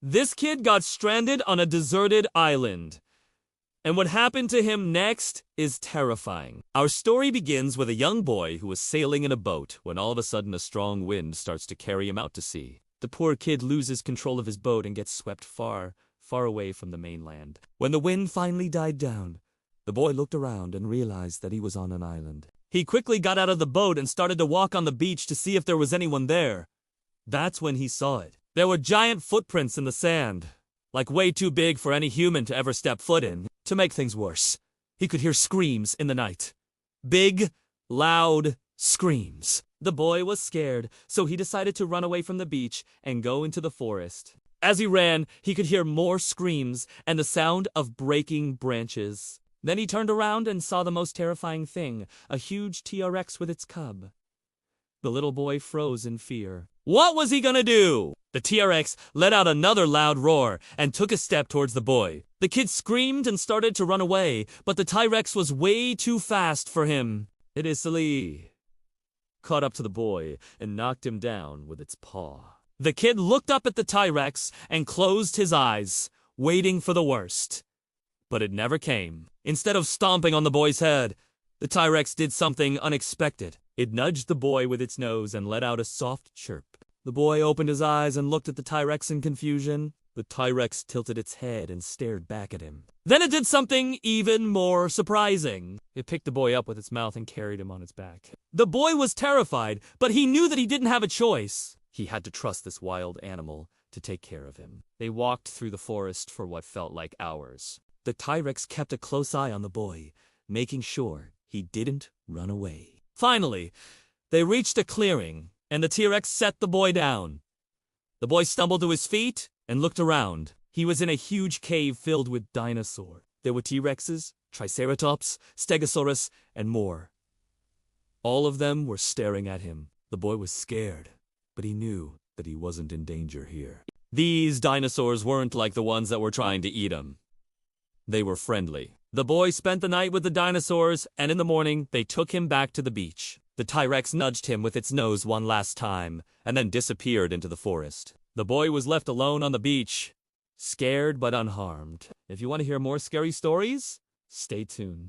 This kid got stranded on a deserted island. And what happened to him next is terrifying. Our story begins with a young boy who was sailing in a boat when all of a sudden a strong wind starts to carry him out to sea. The poor kid loses control of his boat and gets swept far, far away from the mainland. When the wind finally died down, the boy looked around and realized that he was on an island. He quickly got out of the boat and started to walk on the beach to see if there was anyone there. That's when he saw it. There were giant footprints in the sand, like way too big for any human to ever step foot in. To make things worse, he could hear screams in the night. Big, loud screams. The boy was scared, so he decided to run away from the beach and go into the forest. As he ran, he could hear more screams and the sound of breaking branches. Then he turned around and saw the most terrifying thing, a huge T-Rex with its cub. The little boy froze in fear. What was he gonna do? The T-Rex let out another loud roar and took a step towards the boy. The kid screamed and started to run away, but the T-Rex was way too fast for him. It easily caught up to the boy and knocked him down with its paw. The kid looked up at the T-Rex and closed his eyes, waiting for the worst. But it never came. Instead of stomping on the boy's head, the T-Rex did something unexpected. It nudged the boy with its nose and let out a soft chirp. The boy opened his eyes and looked at the T-Rex in confusion. The T-Rex tilted its head and stared back at him. Then it did something even more surprising. It picked the boy up with its mouth and carried him on its back. The boy was terrified, but he knew that he didn't have a choice. He had to trust this wild animal to take care of him. They walked through the forest for what felt like hours. The T-Rex kept a close eye on the boy, making sure he didn't run away. Finally, they reached a clearing, and the T-Rex set the boy down. The boy stumbled to his feet and looked around. He was in a huge cave filled with dinosaurs. There were T-Rexes, Triceratops, Stegosaurus, and more. All of them were staring at him. The boy was scared, but he knew that he wasn't in danger here. These dinosaurs weren't like the ones that were trying to eat him. They were friendly. The boy spent the night with the dinosaurs, and in the morning, they took him back to the beach. The T-Rex nudged him with its nose one last time, and then disappeared into the forest. The boy was left alone on the beach, scared but unharmed. If you want to hear more scary stories, stay tuned.